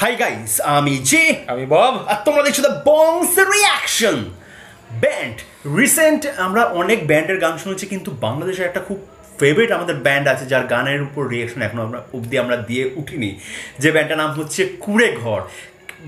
Hi guys, আমি J, আমি Bob, আর তোমরা দেখছো দ্য বংস রিয়াকশন ব্যান্ড। রিসেন্ট আমরা অনেক ব্যান্ডের গান শুনেছি, কিন্তু বাংলাদেশের একটা খুব ফেভারিট আমাদের ব্যান্ড আছে যার গানের উপর রিয়াকশন এখনো অবধি আমরা দিয়ে উঠিনি। যে ব্যান্ডটার নাম হচ্ছে কুঁড়েঘর।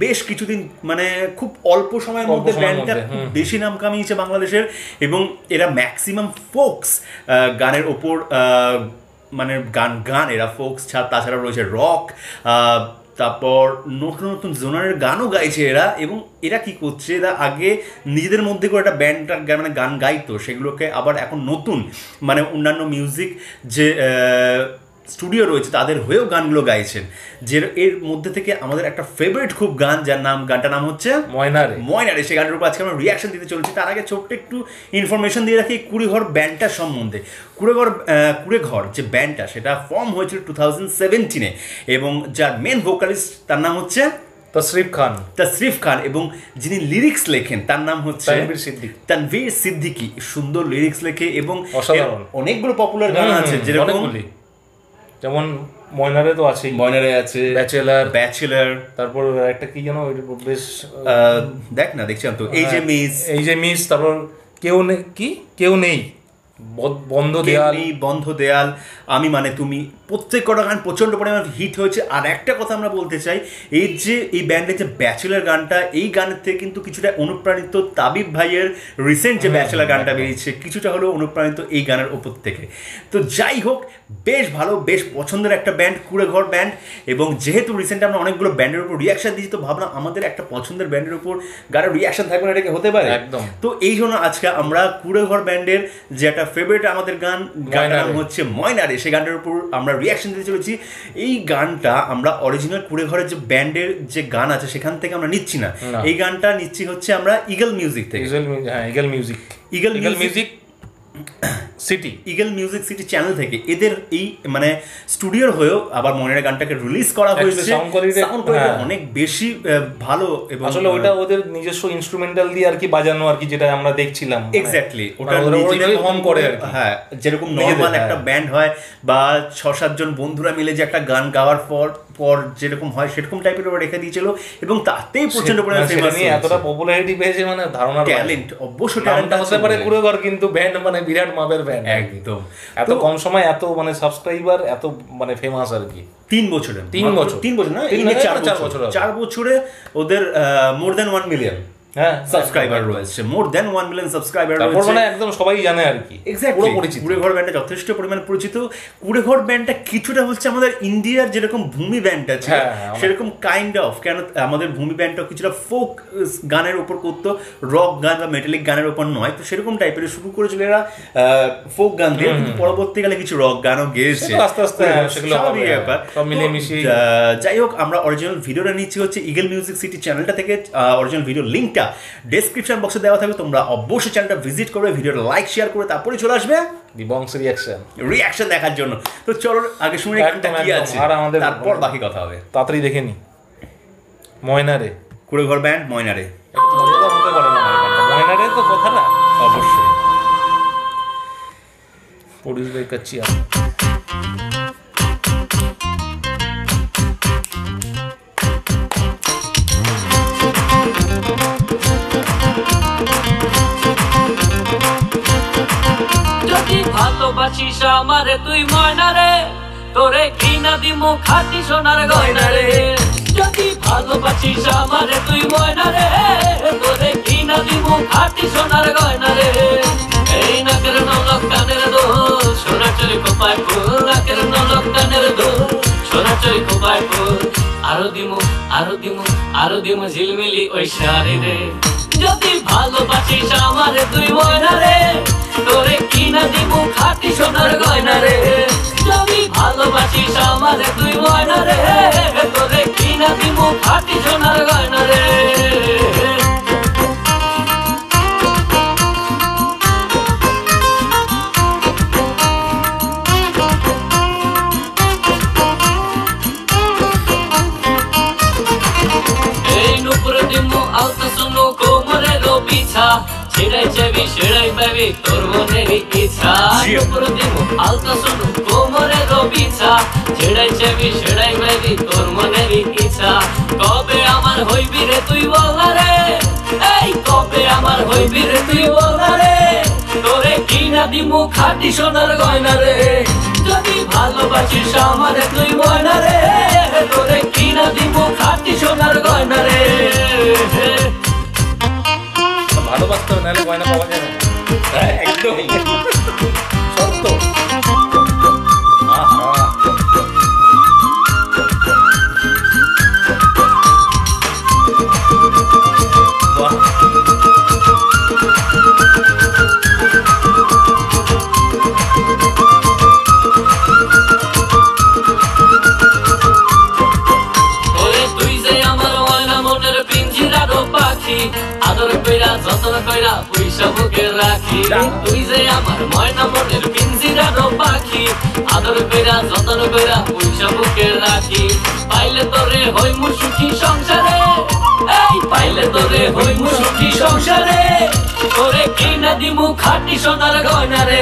বেশ কিছুদিন মানে খুব অল্প সময়ের মধ্যে ব্যান্ডটা খুব বেশি নাম কামিয়েছে বাংলাদেশের, এবং এরা ম্যাক্সিমাম ফোকস গানের ওপর মানে গান এরা ফোকস তাছাড়া রয়েছে রক, তারপর নতুন নতুন জোনারের গানও গাইছে এরা। এবং এরা কি করছে, এরা আগে নিজেদের মধ্যে করে একটা ব্যান্ড মানে গান গাইতো, সেগুলোকে আবার এখন নতুন মানে অন্যান্য মিউজিক যে স্টুডিও রয়েছে তাদের হয়েও গানগুলো গাইছেন। যে এর মধ্যে থেকে আমাদের একটা ফেভারিট খুব গান, যার গানটার নাম হচ্ছে ময়নারে। সেই গানটার উপর আজকে আমরা রিয়াকশন দিতে চলেছি। তার আগে ছোট্ট একটু ইনফরমেশন দিয়ে রাখি কুঁড়েঘর ব্যান্ডটার সম্বন্ধে। কুঁড়েঘর যে ব্যান্ডটা, সেটা ফর্ম হয়েছিল 2017-এ, এবং যার মেন ভোকালিস্ট তার নাম হচ্ছে তশরিফ খান, এবং যিনি লিরিক্স লেখেন তার নাম হচ্ছে তানভীর সিদ্দিকী। সুন্দর লিরিক্স লেখে এবং অনেকগুলো পপুলার গান আছে, যেমন ময়নারে তো আছে, ময়নারে আছে, ব্যাচেলার, তারপর একটা কি যেন বেশ দেখ না, দেখছিলাম তো, এই যে মিস, তারপর কেউ নেই, বন্ধ দেয়াল, আমি মানে তুমি, প্রত্যেক কটা গান প্রচণ্ড পরিমাণে হিট হয়েছে। আর একটা কথা আমরা বলতে চাই, এই ব্যান্ডের যে ব্যাচেলার গানটা, এই গানের থেকে কিন্তু কিছুটা অনুপ্রাণিত তাবিব ভাইয়ের রিসেন্ট যে ব্যাচেলার গানটা বেরিয়েছে, কিছুটা হলেও অনুপ্রাণিত এই গানের ওপর থেকে। তো যাই হোক, বেশ ভালো, বেশ পছন্দের একটা ব্যান্ড কুঁড়েঘর ব্যান্ড। এবং যেহেতু রিসেন্ট আমরা অনেকগুলো ব্যান্ডের উপর রিয়াকশন দিয়েছি, তো ভাবলাম আমাদের একটা পছন্দের ব্যান্ডের উপর গানের রিয়াকশন থাকবে না, এটাকে হতে পারে একদম। তো এই জন্য আজকে আমরা কুঁড়েঘর ব্যান্ডের যে একটা ফেভারিট আমাদের গানটার নাম হচ্ছে ময়নারে, সেই গানটার উপর আমরা রিয়াকশন দিতে চলেছি। এই গানটা আমরা অরিজিনাল কুঁড়েঘরের যে ব্যান্ডের যে গান আছে সেখান থেকে আমরা নিচ্ছি না, এই গানটা নিচ্ছি হচ্ছে আমরা ইগল মিউজিক থেকে। ইগল মিউজিক সিটি চ্যানেল থেকে। এদের এই মানে স্টুডিওর হয়েও আবার ময়নারে গানটাকে রিলিজ করা হয়েছে। সাউন্ড কোয়ালিটি অনেক বেশি ভালো, এবং আসলে ওটা ওদের নিজস্ব ইনস্ট্রুমেন্টাল দিয়ে আর কি বাজানো আর কি, যেটা আমরা দেখছিলাম। এক্স্যাক্টলি, ওটা নিজেরাই হোম করে আর কি। হ্যাঁ, যেরকম নর্মাল একটা ব্যান্ড হয় বা 6-7 জন বন্ধুরা মিলে যে একটা গান গাওয়ার পর যেরকম হয় সেরকম টাইপের ওরা রেখে দিয়েছিল, এবং তাতেই প্রচন্ড পরিমাণে ফেমাস, এতটা পপুলারিটি পেয়েছে, মানে ধারণা, ট্যালেন্ট, অবশ্যই ট্যালেন্ট হতে পারে কুঁড়েঘর, কিন্তু ব্যান্ড মানে বিরাট মাপের ব্যান্ড একদম। এত কম সময় এত মানে সাবস্ক্রাইবার, এত মানে ফেমাস আর কি। 3 বছর না, 4 বছরে ওদের মোর দ্যান 1 মিলিয়ন সাবস্ক্রাইবার রয়েছে, মোর দ্যান 1 মিলিয়ন সাবস্ক্রাইবার রয়েছে, মানে একদম সবাই জানে আর কি। এক্স্যাক্টলি, কুঁড়েঘর ব্যান্ডটা যথেষ্ট পরিমাণে পরিচিত। কুঁড়েঘর ব্যান্ডটা কিছুটা হচ্ছে আমাদের ইন্ডিয়ার যেরকম ভূমি ব্যান্ড আছে সেরকম কাইন্ড অফ, কেন আমাদের ভূমি ব্যান্ডটা কিছুটা ফোক গানের উপর করতো, রক গান বা মেটালিক গানের উপর নয়। তো সেরকম টাইপের শুরু করেছিল এরা ফোক গান দিয়ে, পরবর্তীকালে কিছু রক গানও গেয়েছে আস্তে আস্তে, যাই হোক, আমরা অরিজিনাল ভিডিওটা নিচ্ছি হচ্ছে ইগল মিউজিক সিটি চ্যানেলটা থেকে। অরিজিনাল ভিডিও লিঙ্কটা ডেসক্রিপশন বক্সে দেওয়া থাকবে, তোমরা অবশ্যই চ্যানেলটা ভিজিট করবে, ভিডিওটা লাইক শেয়ার করে তারপরে চলে আসবে দি বংস রিয়াকশন দেখার জন্য। তো চলো আগে শুনে কি আছে, আর আমাদের তারপর বাকি কথা হবে। তাড়াতাড়ি দেখে নি ময়নারে, কুঁড়েঘর ব্যান্ড ময়নারে। ময়নারে তো কথাটা অবশ্যই প্রডিউস বাই কাচ্চিয়া। ভালোবাসিস আমারে তুই ময়নারে, তোরে ঘৃণা দিমু খাঁটি সোনার গয়নারে। যদি ভালোবাসিস আমারে তুই ময়নারে, তোরে ঘৃণা দিমু খাঁটি সোনার গয়নারে। এই নাকের নলক কানের দোল, সোনা চুরি খোপায় ফুল, নাকের নলক কানের দোল, সোনা চুরি খোপায় ফুল। আরো দিমু ঝিলমিলি ওই শাড়ি রে। যদি ভালোবাসিস আমারে তুই ময়নারে, তোরে কিনা দিমু খাঁটি সোনার গয়নারে। যদি ভালোবাসিস আমারে তুই ময়নারে, তোরে কিনা দিমু খাঁটি সোনার গয়নারে। এই নুপুর দিমু আলতা শুনো কোমরে রবিছা, সেটাই চাবি সেটাই পাবি তোর মনের ইচ্ছা প্রতিম আলতা শুনু কোমরের বিছা সেটাই চাবি সেটাই পাবি তোর মনের ইচ্ছা কবে আমার হইবি রে তুই বল না রে এই কবে আমার হইবি রে তুই বল না রে তোরে কিনা দিমু খাঁটি সোনার গয়না রে যদি ভালোবাসিস আমারে তুই ময়না রে তোরে কিনা দিমু খাঁটি সোনার গয়না রে ভালোবাসতে হবে নাহলে গয়না পাওয়া যাবে না একদম সত্য আদর কইরা যতন কইরা পয়সা বুকে রাখি তুই যে আমার ময়না মনের পিঞ্জিরার পাখি আদর কইরা যতন কইরা পয়সা বুকে রাখি পাইলে তোরে হইমু সুখী সংসারে এই পাইলে তোরে হইমু সুখী সংসারে তোরে কিনা দিমু খাঁটি সোনার গয়না রে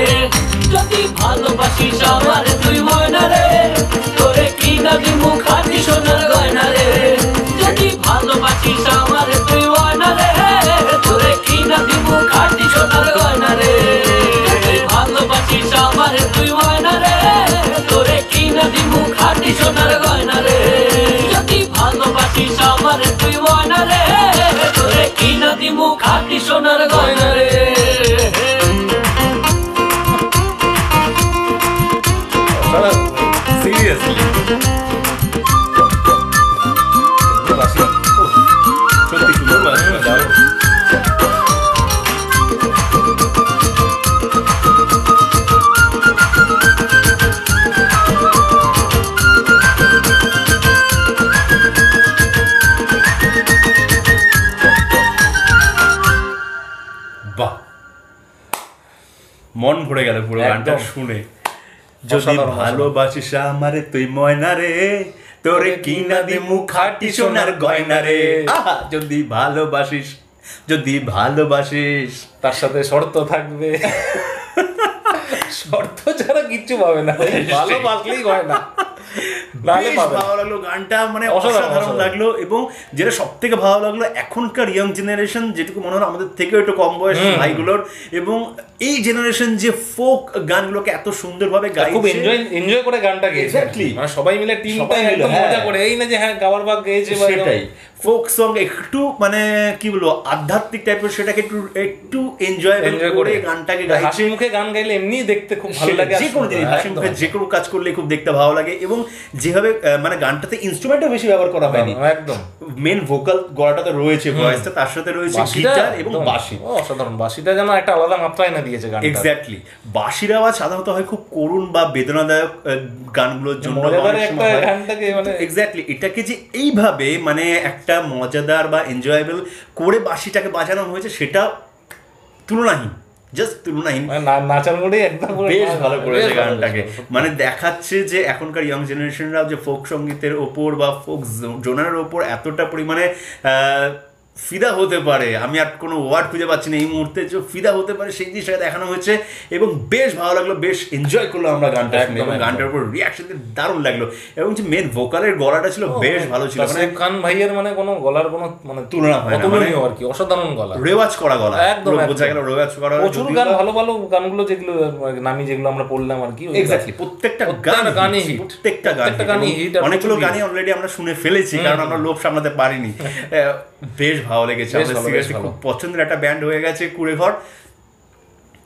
যদি ভালোবাসিস আমারে তুই ময়না রে তোরে কিনা দিমু খাঁটি সোনার গয়না রে যদি ভালোবাসিস আমারে তুই ময়না রে তোরে কিনা দিমু খাঁটি সোনার গয়না রে যদি ভালোবাসিস আমারে তুই ময়না রে তোরে কিনা দিমু খাঁটি সোনার গয়না রে যদি ভালোবাসিস আমারে তুই ময়না রে তোরে কিনা দিমু খাঁটি সোনার গয়না রে সিরিয়াসলি সত্যি সুন্দর দারুণ বাহ মন ভরে গেল পুরো গানটা শুনে যদি ভালোবাসিস আমারে তুই ময়না রে তোরে কিনা দিমু খাঁটি সোনার গয়না রে যদি ভালোবাসিস তার সাথে শর্ত থাকবে শর্ত ছাড়া কিচ্ছু পাবে না ভালোবাসলেই হয় না ভালো লাগলো গানটা মানে অসাধারণ লাগলো এবং যেটা সব থেকে ভালো লাগলো এখনকার ইয়ং জেনারেশন যেটুকু মনে হয় আমাদের থেকেও একটু কম বয়স ভাইগুলোর এবং এই জেনারেশন যে ফোক গানগুলোকে এত সুন্দরভাবে গাইছে খুব এনজয় করে গানটা গেয়েছে এক্স্যাক্টলি মানে সবাই মিলে টিমটা একদম মজা করে এই না যে হ্যাঁ গাওয়ার ভাগ গেয়েছে সেটাই ফোক সং একটু মানে কি বলবো আধ্যাত্মিক টাইপের সেটাকে একটু এনজয় করে গানটাকে গাইছে হাসি মুখে গান গাইলে এমনি দেখতে খুব ভালো লাগে যে কোনো জিনিস হাসি মুখে যে কোনো কাজ করলে খুব দেখতে ভালো লাগে এবং যেভাবে মানে গানটাতে ইনস্ট্রুমেন্টও বেশি ব্যবহার করা হয়নি একদম মেন ভোকাল গলাটাতে রয়েছে ভয়েসটা তার সাথে রয়েছে গিটার এবং বাঁশি অসাধারণ বাঁশিটা যেন একটা আলাদা মাত্রা এনে দিয়েছে গানটা এক্স্যাক্টলি বাঁশির আওয়াজ সাধারণত হয় খুব করুণ বা বেদনাদায়ক গানগুলোর জন্য এক্স্যাক্টলি এটাকে যে এইভাবে মানে একটা মজাদার বা এনজয়েবল করে বাঁশিটাকে বাজানো হয়েছে সেটা তুলনাহীন জাস্ট তুলনাহীন নাচার মোডে একদম বেশ ভালো করেছে গানটাকে মানে দেখাচ্ছে যে এখনকার ইয়ং জেনারেশনরাও যে ফোক সঙ্গীতের ওপর বা ফোক জোনারের ওপর এতটা পরিমাণে ফিদা হতে পারে আমি আর কোনো ওয়ার্ড খুঁজে পাচ্ছি না এই মুহূর্তে যে ফিদা হতে পারে সেই জিনিসটাকে দেখানো হয়েছে এবং বেশ ভালো লাগলো বেশ এনজয় করলাম আমরা গানটা শুনে এবং গানটার উপর রিয়াকশন দারুণ লাগলো এবং যে মেন ভোকালের গলাটা ছিল বেশ ভালো ছিল মানে খান ভাইয়ের মানে কোনো গলার কোনো মানে তুলনা হয় না মানে আর কি অসাধারণ গলা রেওয়াজ করা গলা একদম বোঝা গেল রেওয়াজ করা প্রচুর গান ভালো ভালো গানগুলো যেগুলো নামি যেগুলো আমরা পড়লাম আর কি এক্স্যাক্টলি প্রত্যেকটা গানই হিট প্রত্যেকটা গানই হিট অনেকগুলো গানই অলরেডি আমরা শুনে ফেলেছি কারণ আমরা লোভ সামলাতে পারিনি বেশ ভালো লেগেছে আমাদের সিরিয়াসলি খুব পছন্দের একটা ব্যান্ড হয়ে গেছে কুড়েঘর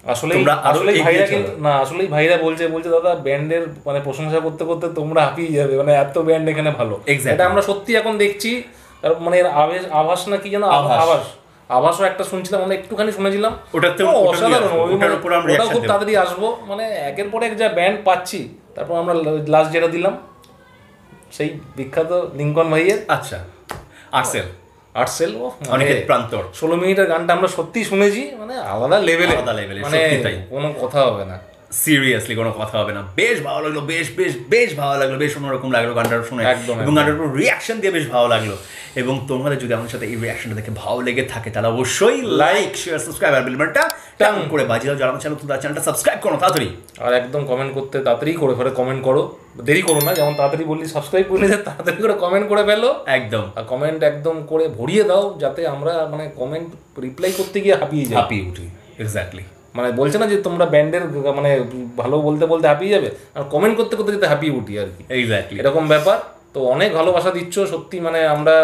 আসলেই ভাইরা বলছে দাদা ব্যান্ডের মানে প্রশংসা করতে করতে তোমরা হাঁপিয়ে যাবে মানে এত ব্যান্ড এখানে ভালো এটা আমরা সত্যি এখন দেখছি মানে এর আভাস না কি যেন আভাসও একটা শুনছিলাম আমরা একটুখানি শুনেছিলাম অসাধারণ ওটা খুব তাড়াতাড়ি আসবো মানে একের পর এক যা ব্যান্ড পাচ্ছি তারপর আমরা লাস্ট যেটা দিলাম সেই বিখ্যাত লিঙ্কন ভাইয়ের আচ্ছা আর্টসেল অনেকের প্রান্তর 16 মিনিটের গানটা আমরা সত্যি শুনেছি মানে আলাদা লেভেলে মানে কোনো কথা হবে না সিরিয়াসলি কোনো কথা হবে না, বেশ ভালো লাগলো, বেশ ভালো লাগলো, বেশ অন্যরকম লাগলো গানটা শুনে, এবং গানটার উপর রিয়াকশন দিয়ে বেশ ভালো লাগলো। এবং তোমাদের যদি আমার সাথে এই রিয়াকশনটা দেখে ভালো লেগে থাকে তাহলে অবশ্যই লাইক শেয়ার সাবস্ক্রাইব আর বেল বাটনটা টাং করে বাজিয়ে দাও। যারা আমার চ্যানেলটা সাবস্ক্রাইব করো তাড়াতাড়ি, আর একদম কমেন্ট করতে তাড়াতাড়ি করে ফেলে, কমেন্ট করো, দেরি করো না, যেমন তাড়াতাড়ি বললি সাবস্ক্রাইব করে নিয়ে তাড়াতাড়ি করে কমেন্ট করে ফেলো একদম, আর কমেন্ট একদম করে ভরিয়ে দাও, যাতে আমরা মানে কমেন্ট রিপ্লাই করতে গিয়ে হাঁপিয়ে উঠি। এক্স্যাক্টলি, মানে বলছে না যে তোমরা ব্যান্ডের মানে ভালো বলতে বলতে হাঁপিয়ে যাবে, আর কমেন্ট করতে করতে যেতে হাঁপিয়ে উঠি আর কি, এক্স্যাক্টলি এরকম ব্যাপার। তো অনেক ভালোবাসা দিচ্ছ, সত্যি মানে আমরা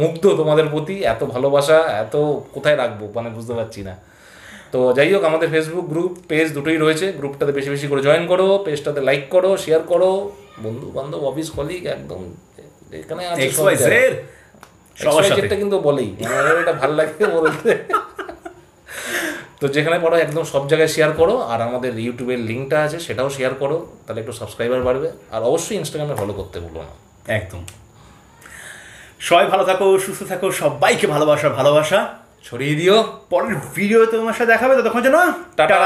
মুগ্ধ তোমাদের প্রতি, এত ভালোবাসা এত কোথায় রাখবো মানে বুঝতে পারছি না। তো যাই হোক, আমাদের ফেসবুক গ্রুপ পেজ দুটোই রয়েছে, গ্রুপটাতে বেশি বেশি করে জয়েন করো, পেজটাতে লাইক করো, শেয়ার করো, বন্ধু বান্ধব অফিস কলিগ একদম এখানে আছে সবাই কিন্তু বলেই এটা ভালো লাগে বলতে। তো যেখানে পড়ো একদম সব জায়গায় শেয়ার করো, আর আমাদের ইউটিউবের লিঙ্কটা আছে সেটাও শেয়ার করো, তাহলে একটু সাবস্ক্রাইবার বাড়বে, আর অবশ্যই ইনস্টাগ্রামে ফলো করতে ভুলো না। একদম, সবাই ভালো থাকো, সুস্থ থাকো, সবাইকে ভালোবাসা ছড়িয়ে দিও। পরের ভিডিওতে তোমার সাথে দেখাবে, ততক্ষণ যেন টাটা।